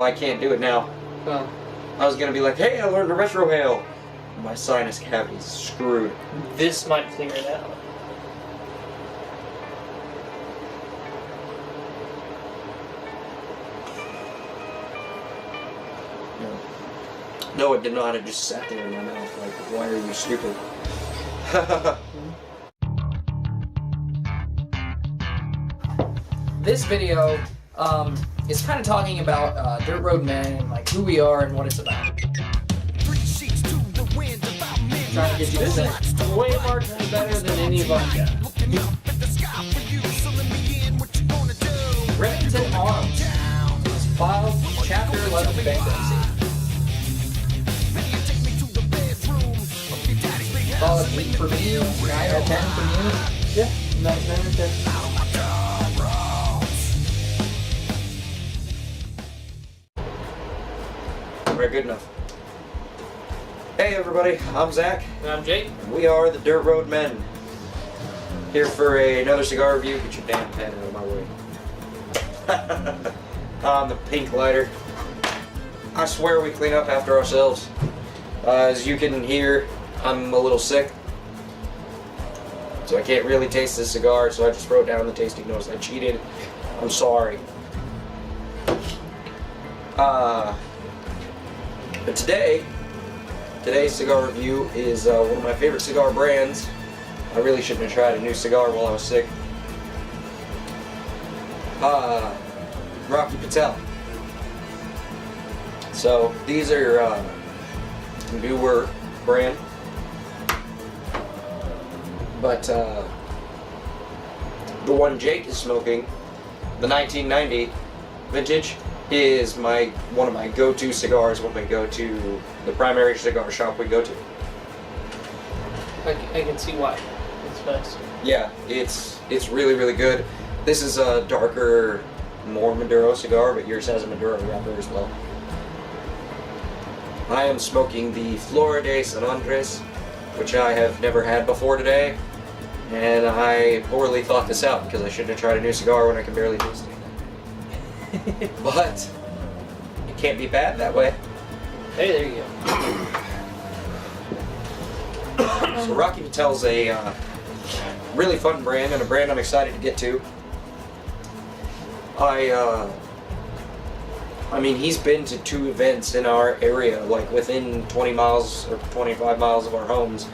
I can't do it now. Well, I was gonna be like, hey, I learned to retrohale. My sinus cavity's screwed. this might clear it out. No, it did not. It just sat there in my mouth. Like, why are you stupid? This video is kind of talking about dirt road men and like who we are and what it's about. Trying to get you to think way marginally better than any of us. Remington Arms was filed Chapter 11 bankruptcy. Solid 8 for me, 9 or 10 for you. Yeah, 9 or 10. We're good enough. Hey everybody, I'm Zach. And I'm Jake. We are the Dirt Road Men. Here for another cigar review. Get your damn pen out of my way. On the pink lighter. I swear we clean up after ourselves. As you can hear, I'm a little sick. So I can't really taste this cigar, so I just wrote down the tasting notes. I cheated. I'm sorry. But today's cigar review is one of my favorite cigar brands. I really shouldn't have tried a new cigar while I was sick. Rocky Patel. So these are newer brand, but the one Jake is smoking, the 1990 vintage, is one of my go-to cigars when we go to the primary cigar shop we go to. I can see why. It's nice. Yeah, it's really, really good. This is a darker, more Maduro cigar, but yours has a Maduro wrapper as well. I am smoking the Flor de San Andres, which I have never had before today, and I poorly thought this out because I shouldn't have tried a new cigar when I can barely taste it. But it can't be bad that way. Hey, there you go. So Rocky Patel's a really fun brand and a brand I'm excited to get to. I mean, he's been to 2 events in our area, like within 20 miles or 25 miles of our homes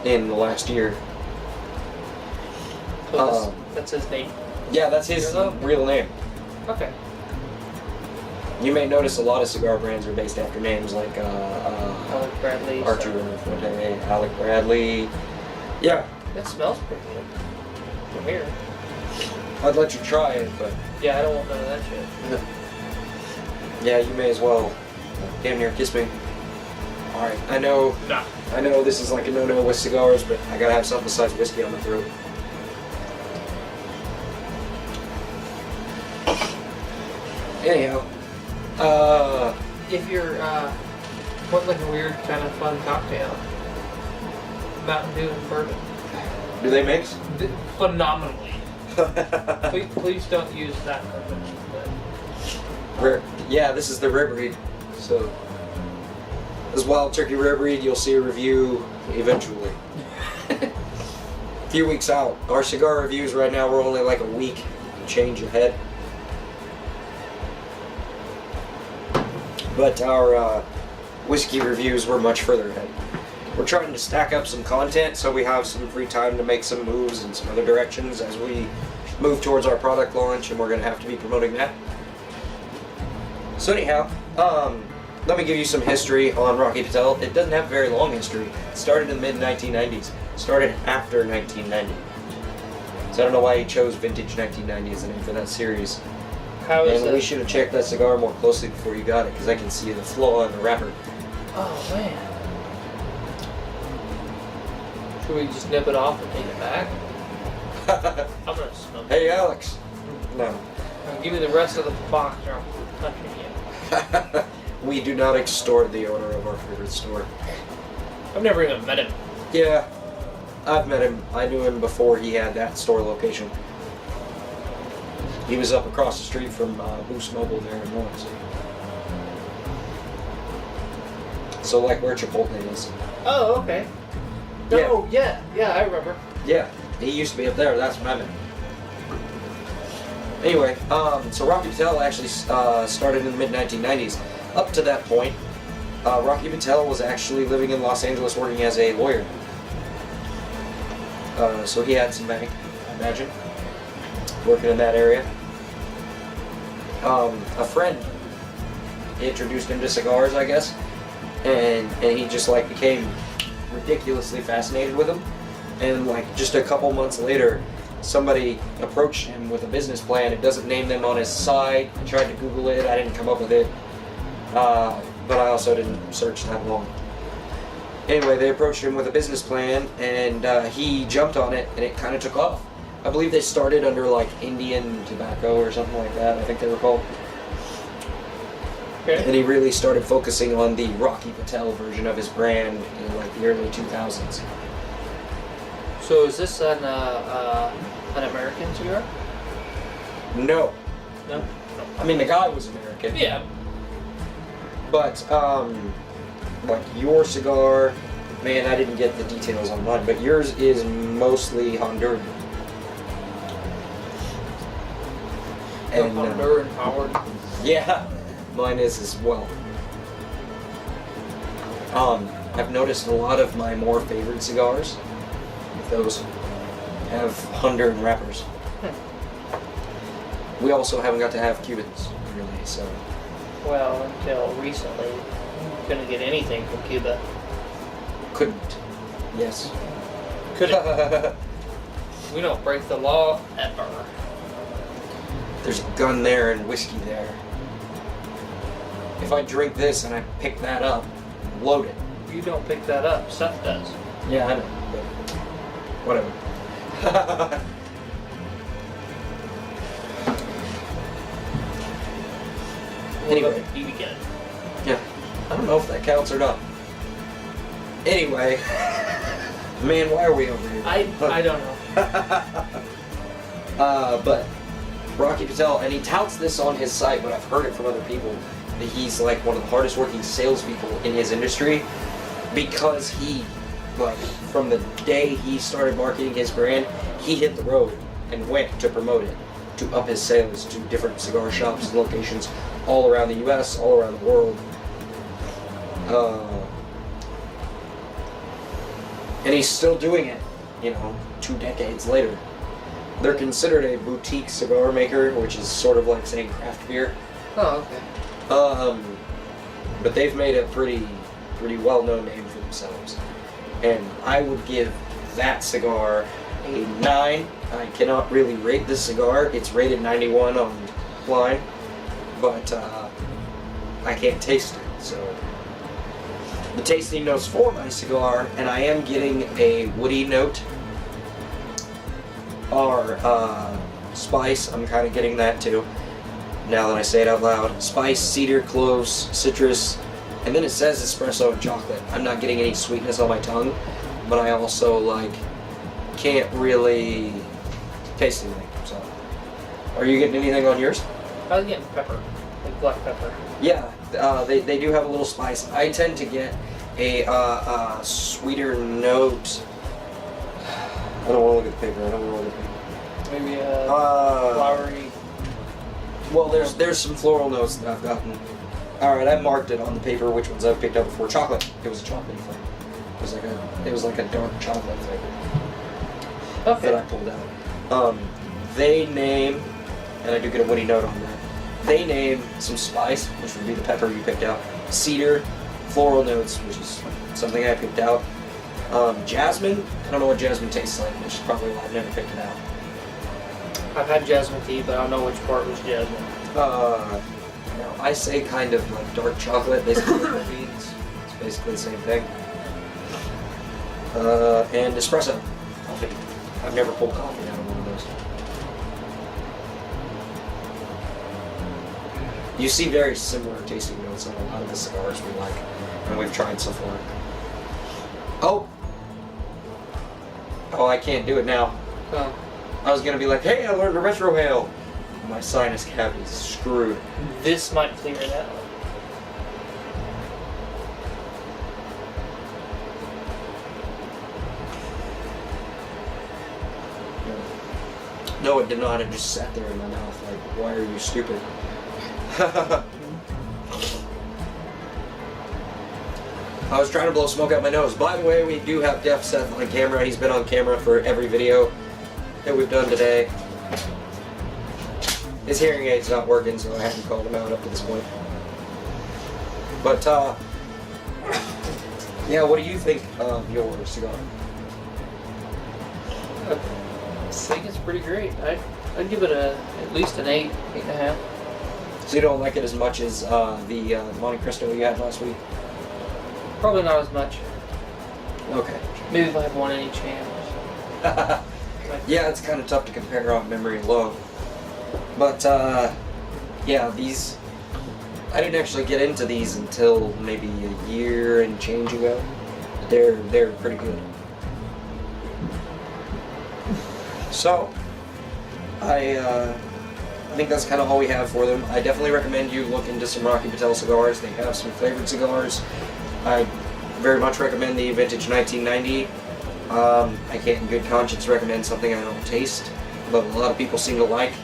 in the last year. So that's his name? Yeah, that's his real name. Okay. You may notice a lot of cigar brands are based after names like Alec Bradley. Archer Fuente, Alec Bradley. Yeah. That smells pretty good. From here. I'd let you try it, but Yeah, I don't want none of that shit. yeah, you may as well. Damn near kiss me. Alright, I know this is like a no-no with cigars, but I gotta have something besides whiskey on my throat. Anyhow, If you're, want like a weird kind of fun cocktail, Mountain Dew and bourbon. do they mix? Phenomenally. Please don't use that convention. Yeah, this is the rare breed. So, this Wild Turkey rare breed, you'll see a review eventually. A few weeks out. Our cigar reviews right now, we're only like a week and change ahead. But our whiskey reviews were much further ahead. We're trying to stack up some content so we have some free time to make some moves in some other directions as we move towards our product launch, and we're going to have to be promoting that. So anyhow, let me give you some history on Rocky Patel. It doesn't have a very long history. It started in the mid-1990s. Started after 1990. So I don't know why he chose Vintage 1990 as the name for that series. How is And it? we should have checked that cigar more closely before you got it, because I can see the flaw in the wrapper. Oh man. Should we just nip it off and take it back? I'm gonna smoke it. Hey Alex. No. Give me the rest of the box or I'm touching you. We do not extort the owner of our favorite store. I've never even met him. Yeah, I've met him. I knew him before he had that store location. He was up across the street from Boost Mobile there in Lawrence. So like where Chipotle is. Oh, okay. No, yeah, I remember. Yeah, he used to be up there. That's what I meant. Anyway, so Rocky Patel actually started in the mid-1990s. Up to that point, Rocky Patel was actually living in Los Angeles working as a lawyer. So he had some money, I imagine, working in that area. A friend introduced him to cigars, I guess, and he just like became ridiculously fascinated with them. And like just a couple months later, somebody approached him with a business plan. It doesn't name them on his site. I tried to Google it. I didn't come up with it. But I also didn't search that long. Anyway, they approached him with a business plan, and he jumped on it, and it kind of took off. I believe they started under like Indian Tobacco or something like that, I think they were called. Okay. And he really started focusing on the Rocky Patel version of his brand in like the early 2000s. So is this an American cigar? No. No. I mean, the guy was American. Yeah. But, like your cigar, man, I didn't get the details on mine, but yours is mostly Honduran. And, Honduran powered. yeah, mine is as well. I've noticed a lot of my more favorite cigars, those have Honduran wrappers. We also haven't got to have Cubans, really, so. Well, until recently, you couldn't get anything from Cuba. Couldn't. Yes. Couldn't. We don't break the law ever. There's a gun there and whiskey there. If I drink this and I pick that up, load it. You don't pick that up. Seth does. Yeah, I know, but whatever. Anyway. BB gun. Yeah. I don't know if that counts or not. Anyway. Man, why are we over here? I don't know. But Rocky Patel, and he touts this on his site, but I've heard it from other people, that he's like one of the hardest working salespeople in his industry because he, like, from the day he started marketing his brand, he hit the road and went to promote it, to up his sales to different cigar shops and locations all around the US, all around the world. And he's still doing it, 2 decades later. They're considered a boutique cigar maker, which is sort of like saying craft beer. Oh, okay. But they've made a pretty well-known name for themselves. And I would give that cigar a 9. I cannot really rate this cigar. It's rated 91 online, but I can't taste it, so. The tasting notes for my cigar, and I am getting a woody note, are spice. I'm kind of getting that too, now that I say it out loud. Spice, cedar, cloves, citrus, and then it says espresso and chocolate. I'm not getting any sweetness on my tongue, but I also, can't really taste anything, so. Are you getting anything on yours? I was getting pepper, like black pepper. Yeah, they do have a little spice. I tend to get a sweeter note. I don't want to look at the paper. Maybe flowery. Well, there's some floral notes that I've gotten. All right, I marked it on the paper which ones I've picked up before. Chocolate. It was a chocolate thing. It was like a dark chocolate thing that I pulled out. They name, and I do get a woody note on that. They name some spice, which would be the pepper you picked out. Cedar, floral notes, which is something I picked out. Jasmine, I don't know what jasmine tastes like, which is probably why I've never picked it out. I've had jasmine tea, but I don't know which part was jasmine. I say kind of like dark chocolate, basically like beans. It's basically the same thing. And espresso, coffee. I've never pulled coffee out of one of those. You see very similar tasting notes on a lot of the cigars we like, and we've tried so far. Oh, I can't do it now. Oh. I was gonna be like, hey, I learned to retrohale. my sinus cavity is screwed. This might clear it out. No, it did not. It just sat there in my mouth. Like, why are you stupid? I was trying to blow smoke out my nose. By the way, we do have Def Seth on camera. He's been on camera for every video that we've done today. His hearing aid's not working, so I haven't called him out up to this point. But, yeah, what do you think of your cigar? I think it's pretty great. I'd give it at least an 8, 8.5. So you don't like it as much as the Monte Cristo you had last week? Probably not as much. Okay. Maybe if I had one in each hand. Yeah, it's kind of tough to compare off memory alone. But, yeah, these... I didn't actually get into these until maybe a year and change ago. They're pretty good. So, I think that's kind of all we have for them. I definitely recommend you look into some Rocky Patel cigars. They have some flavored cigars. I very much recommend the Vintage 1990. I can't in good conscience recommend something I don't taste, but a lot of people seem to like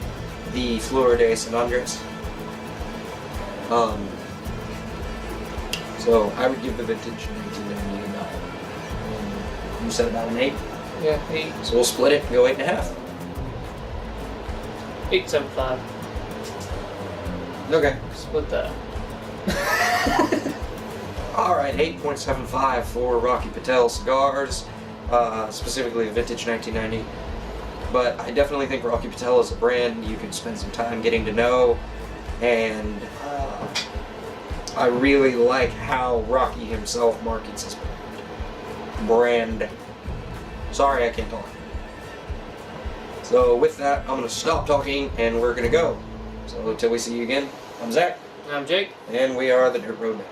the Flor de San Andres. So I would give the Vintage 1990 a 9. You said about an 8? Yeah, 8. So we'll split it and go 8.5. 8.75. Okay. Split that. Alright, 8.75 for Rocky Patel cigars, specifically Vintage 1990. But I definitely think Rocky Patel is a brand you can spend some time getting to know, and I really like how Rocky himself markets his brand. Sorry, I can't talk. So with that, I'm going to stop talking and we're going to go. So until we see you again, I'm Zach. I'm Jake. And we are the Dirt Road Men.